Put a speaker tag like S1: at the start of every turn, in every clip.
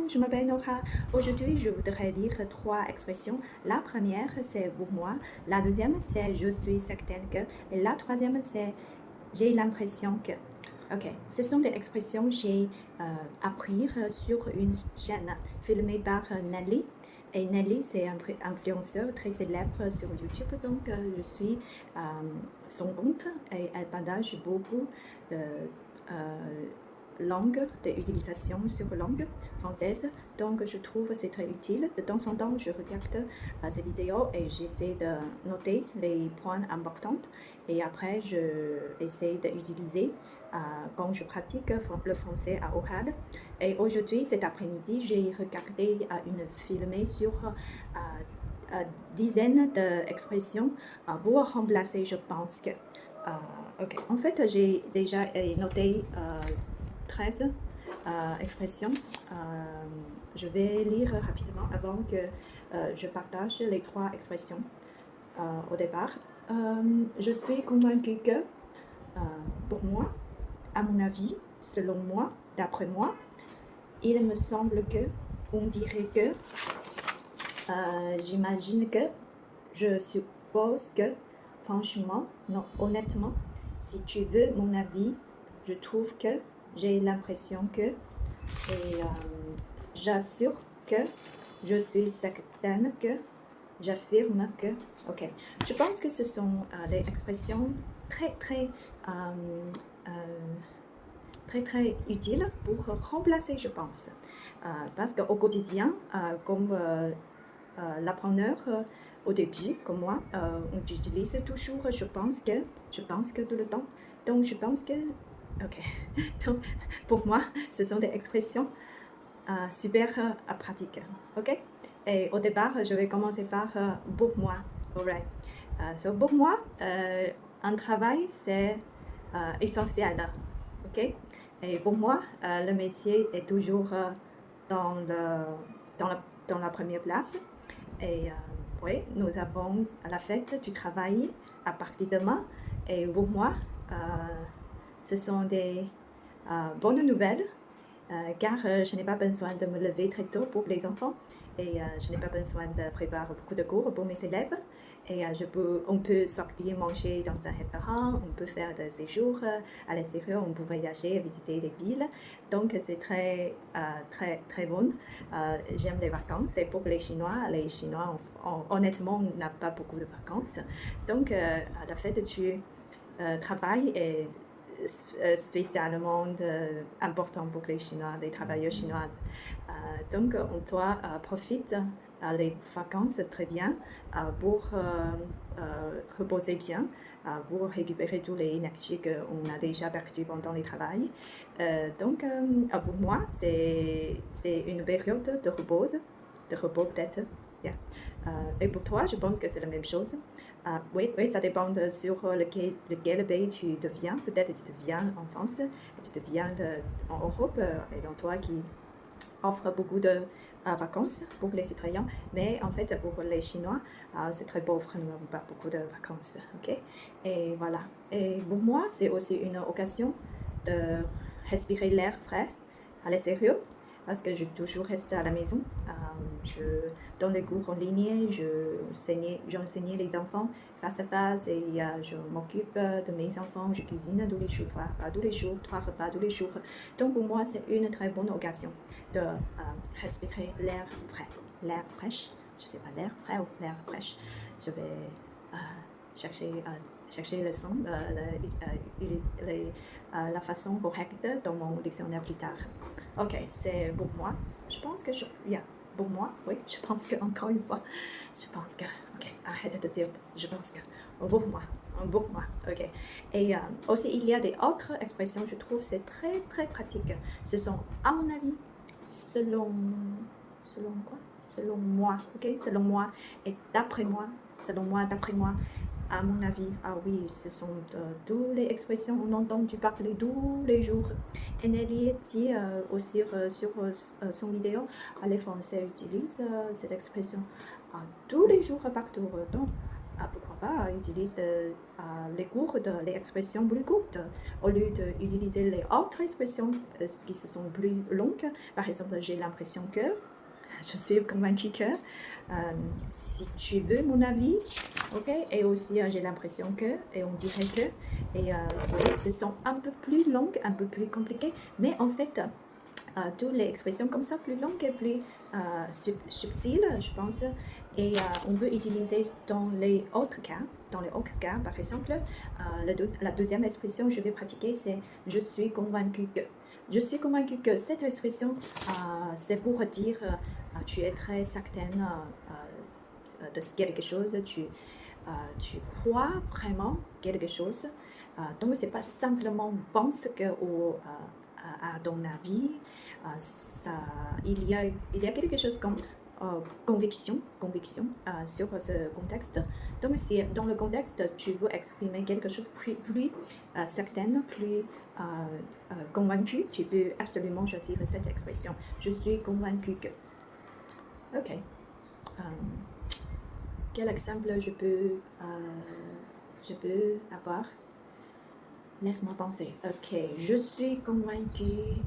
S1: Bonjour, je m'appelle Nora. Aujourd'hui, je voudrais dire trois expressions. La première, c'est pour moi. La deuxième, c'est je suis certaine que. Et la troisième, c'est j'ai l'impression que. Ok, ce sont des expressions que j'ai apprises sur une chaîne filmée par Nelly. Et Nelly, c'est un influenceur très célèbre sur YouTube. Donc, je suis son compte et elle partage beaucoup de langue d'utilisation sur langue française. Donc, je trouve que c'est très utile. De temps en temps, je regarde ces vidéos et j'essaie de noter les points importants. Et après, je essaie d'utiliser quand je pratique le français à oral. Et aujourd'hui, cet après-midi, j'ai regardé une filmée sur dizaines d'expressions pour remplacer, je pense que. Ok, en fait, j'ai déjà noté 13 expressions. Je vais lire rapidement avant que je partage les trois expressions au départ. Je suis convaincue que, pour moi, à mon avis, selon moi, d'après moi, il me semble que, on dirait que, j'imagine que, je suppose que, franchement, non, honnêtement, si tu veux mon avis, je trouve que, j'ai l'impression que, et j'assure que, je suis certaine que, j'affirme que, ok. Je pense que ce sont des expressions très utiles pour remplacer, je pense. Parce qu'au quotidien, comme l'appreneur au début, comme moi, on utilise toujours, je pense que tout le temps. Donc, je pense que, ok. Donc, pour moi, ce sont des expressions super pratiques, ok? Et au départ, je vais commencer par pour moi, alright. So pour moi, un travail, c'est essentiel, ok? Et pour moi, le métier est toujours dans la première place. Et oui, nous avons la fête du travail à partir de demain. Et pour moi, ce sont des bonnes nouvelles. Car je n'ai pas besoin de me lever très tôt pour les enfants et je n'ai pas besoin de préparer beaucoup de cours pour mes élèves. Et on peut sortir manger dans un restaurant, on peut faire des séjours à l'extérieur, on peut voyager, visiter des villes. Donc c'est très bon. J'aime les vacances et pour les Chinois, honnêtement n'ont pas beaucoup de vacances. Donc la fête du travail est spécialement important pour les Chinois, les travailleurs chinois. Donc, on doit profiter les vacances très bien pour reposer bien, pour récupérer toutes les énergies qu'on a déjà perdues pendant le travail. Donc, pour moi, c'est une période de repos peut-être. Yeah. Et pour toi, je pense que c'est la même chose. Oui, ça dépend sur lequel pays tu deviens. Peut-être tu deviens en France, tu deviens en Europe, et donc toi qui offre beaucoup de vacances pour les citoyens. Mais en fait, pour les Chinois, c'est très pauvre, nous n'avons pas beaucoup de vacances. Ok? Et voilà. Et pour moi, c'est aussi une occasion de respirer l'air frais à l'extérieur parce que je toujours reste à la maison. Dans les cours en ligne, j'enseignais les enfants face à face et je m'occupe de mes enfants, je cuisine tous les jours, trois repas tous les jours. Donc pour moi, c'est une très bonne occasion de respirer l'air frais, l'air fraîche. Je sais pas, l'air frais ou l'air fraîche. Je vais chercher le son, la façon correcte dans mon dictionnaire plus tard. Ok, c'est pour moi. Je pense que pour moi, oui, je pense que encore une fois, je pense que, ok, arrête de dire, je pense que, pour moi, ok. Et aussi, il y a des autres expressions, je trouve, c'est très pratique. Ce sont, à mon avis, selon quoi? Selon moi, ok? Selon moi et d'après moi, d'après moi, à mon avis, ah oui, ce sont toutes les expressions on entend parler tous les jours. Et Nelly dit aussi sur son vidéo, les Français utilisent cette expression tous les jours partout. Donc, pourquoi pas utiliser les cours les expressions plus courtes au lieu d'utiliser les autres expressions qui sont plus longues. Par exemple, j'ai l'impression que, je suis convaincue que, si tu veux mon avis, ok, et aussi j'ai l'impression que, et on dirait que, et oui, ce sont un peu plus longues, un peu plus compliquées, mais en fait, toutes les expressions comme ça, plus longues et plus subtiles, je pense, et on peut utiliser dans les autres cas. Dans les autres cas, par exemple, la deuxième expression que je vais pratiquer, c'est « je suis convaincue que ». Je suis convaincue que cette expression, c'est pour dire tu es très certaine de quelque chose, tu crois vraiment quelque chose. Donc, c'est pas simplement pense que ou à ton avis, il y a quelque chose comme conviction sur ce contexte. Donc, si dans le contexte, tu veux exprimer quelque chose plus certaine, plus convaincu, tu peux absolument choisir cette expression. Je suis convaincue que. Ok. Quel exemple je peux avoir? Laisse-moi penser. Ok, je suis convaincue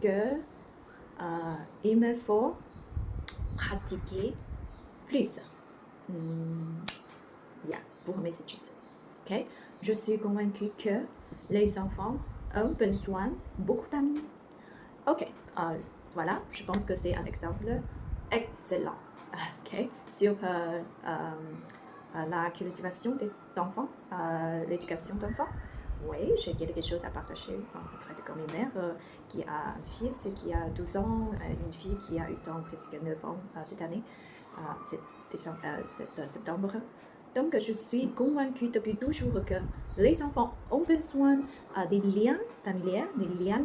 S1: que il me faut pratiquer plus pour mes études. Ok, je suis convaincue que les enfants ont besoin beaucoup d'amis. Ok, voilà, je pense que c'est un exemple excellent. Ok, sur la cultivation d'enfants, l'éducation d'enfants. Oui, j'ai quelque chose à partager auprès de comme une mère qui a un fils qui a 12 ans, une fille qui a 8 ans, presque 9 ans cette année, septembre. Donc, je suis convaincue depuis toujours que les enfants ont besoin des liens familiaux, des liens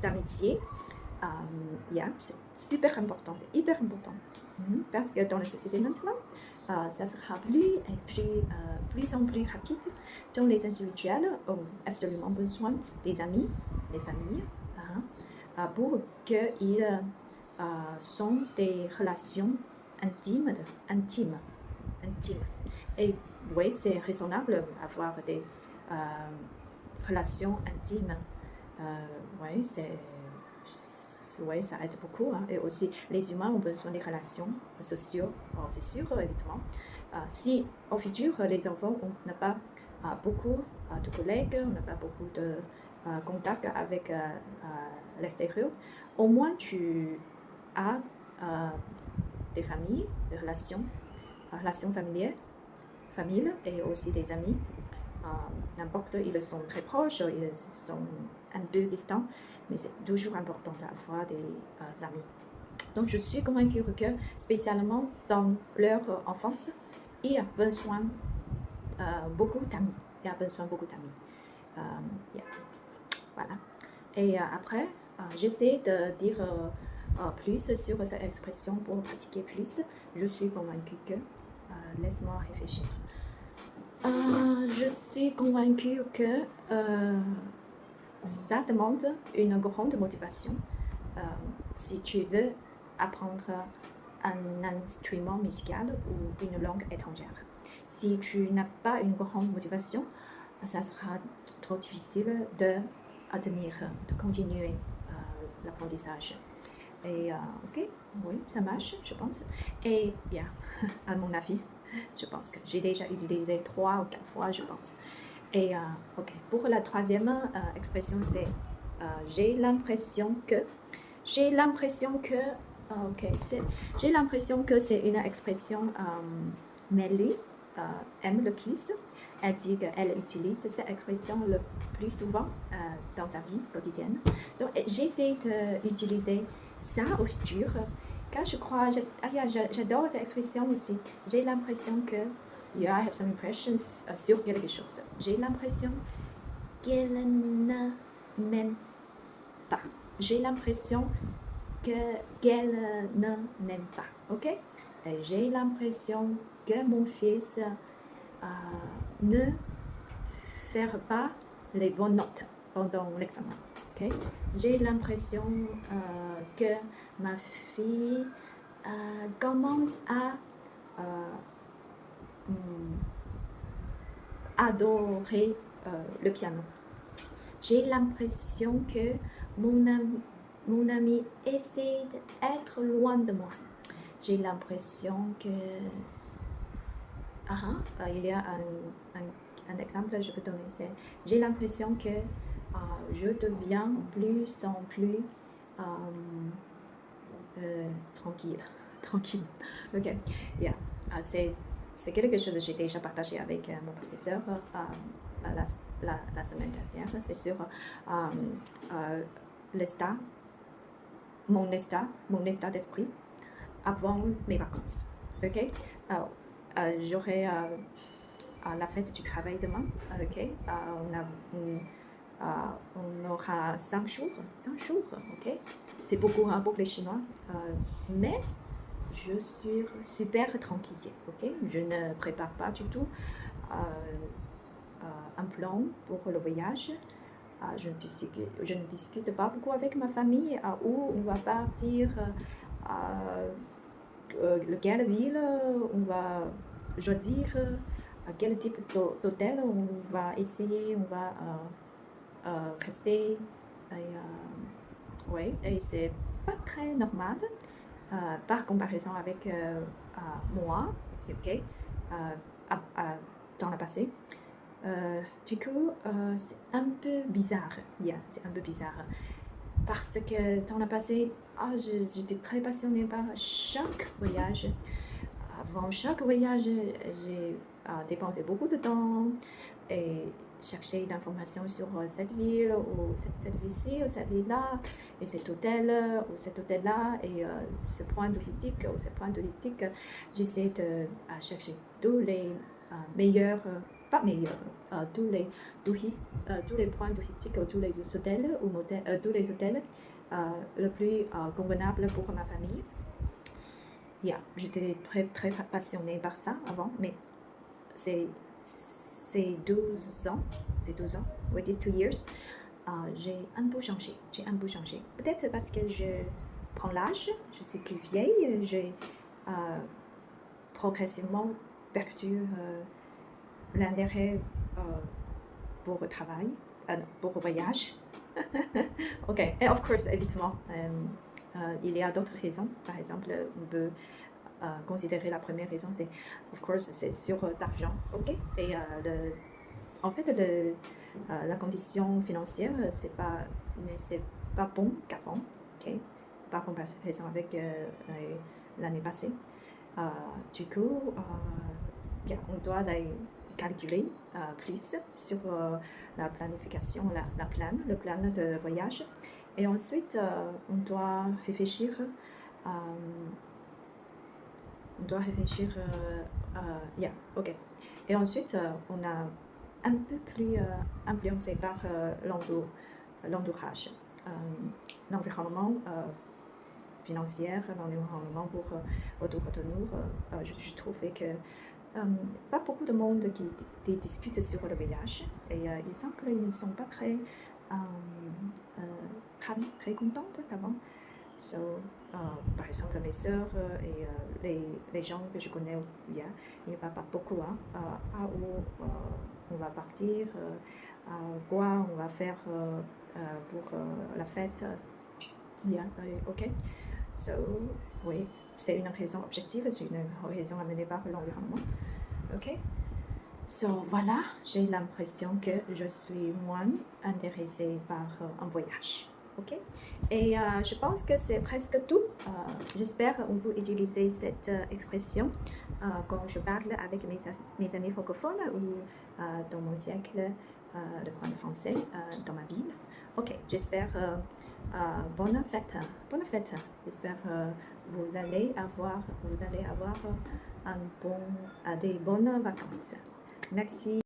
S1: d'amitié. C'est super important, c'est hyper important. Parce que dans la société maintenant, ça sera plus en plus rapide. Donc, les individuels ont absolument besoin des amis, des familles, pour qu'ils sont des relations intimes. Et oui, c'est raisonnable d'avoir des relations intimes. Oui, ça aide beaucoup. Et aussi, les humains ont besoin des relations sociales, c'est sûr, évidemment. Si au futur, les enfants n'ont pas beaucoup de collègues, on n'a pas beaucoup de contacts avec l'extérieur, au moins tu as des familles, des relations familiales, et aussi des amis. N'importe, ils sont très proches, ils sont un peu distants, mais c'est toujours important d'avoir des amis. Donc, je suis convaincue que, spécialement dans leur enfance, il y a besoin beaucoup d'amis. Voilà. Et après, j'essaie de dire plus sur cette expression pour pratiquer plus. Je suis convaincue que. Laisse-moi réfléchir. Je suis convaincue que ça demande une grande motivation si tu veux apprendre un instrument musical ou une langue étrangère. Si tu n'as pas une grande motivation, ça sera trop difficile de continuer l'apprentissage. Et ok, oui, ça marche, je pense. Et bien, à mon avis, je pense que j'ai déjà utilisé 3 ou 4 fois, je pense. Et ok, pour la troisième expression, c'est j'ai l'impression que. J'ai l'impression que c'est une expression mêlée aime le plus. Elle dit qu'elle utilise cette expression le plus souvent dans sa vie quotidienne. Donc, j'essaie d'utiliser ça au futur, car je crois, j'adore cette expression aussi. J'ai l'impression que, I have some impressions sur quelque chose. J'ai l'impression qu'elle ne m'aime pas. J'ai l'impression qu'elle ne m'aime pas. Ok? J'ai l'impression que mon fils ne fait pas les bonnes notes pendant l'examen. Okay? J'ai l'impression que ma fille commence à adoré le piano. J'ai l'impression que mon ami essaie d'être loin de moi. J'ai l'impression que... il y a un exemple que je peux donner, c'est j'ai l'impression que je deviens plus en plus tranquille. Tranquille. Ok. Yeah. C'est quelque chose que j'ai déjà partagé avec mon professeur la semaine dernière. C'est sur l'état, mon état d'esprit avant mes vacances. Ok. Alors, j'aurai la fête du travail demain. Ok. On aura 5 jours. 5 jours. Ok. C'est beaucoup pour les Chinois. Mais je suis super tranquille. Ok. Je ne prépare pas du tout un plan pour le voyage. Je ne discute pas beaucoup avec ma famille où on va partir, quelle ville on va choisir, quel type d'hôtel on va essayer, on va rester. Et c'est pas très normal par comparaison avec moi, ok, dans le passé. Du coup, c'est un peu bizarre. C'est un peu bizarre. Parce que dans le passé, j'étais très passionnée par chaque voyage. Avant chaque voyage, j'ai dépensé beaucoup de temps et cherché d'informations sur cette ville ou cette ville-ci ou cette ville-là et cet hôtel ou cet hôtel-là et ce point touristique ou ce point touristique. J'essaie de chercher tous les meilleurs, pas meilleurs, tous les points touristiques ou tous les hôtels ou tous les hôtels le plus convenables pour ma famille. J'étais très passionnée par ça avant, mais c'est 12 ans, with these 2 years, j'ai un peu changé, Peut-être parce que je prends l'âge, je suis plus vieille, j'ai progressivement perdu l'intérêt pour le travail, pour le voyage. Ok, et of course, évidemment, il y a d'autres raisons. Par exemple, on peut considérer la première raison, c'est, of course, c'est sur l'argent. Ok, et en fait, la condition financière, c'est pas bon qu'avant. Ok, par comparaison avec l'année passée. Du coup, on doit calculer plus sur la planification, le plan de voyage. Et ensuite, on doit réfléchir. Ok. Et ensuite, on a un peu plus influencé par l'entourage, l'environnement financier, l'environnement autour de nous. Je trouvais que pas beaucoup de monde qui discute sur le voyage et il semble qu'ils ne sont pas très très contentes d'avant. Par exemple, mes soeurs et les gens que je connais, il n'y a pas beaucoup où on va partir, quoi on va faire pour la fête. Ok. Oui, c'est une raison objective, c'est une raison amenée par l'environnement. Ok. Voilà, j'ai l'impression que je suis moins intéressée par un voyage. Ok. Et je pense que c'est presque tout. J'espère qu'on peut utiliser cette expression quand je parle avec mes amis francophones ou dans mon cercle de cours de français dans ma ville. Ok, j'espère bonne fête. J'espère vous allez avoir des bonnes vacances. Merci.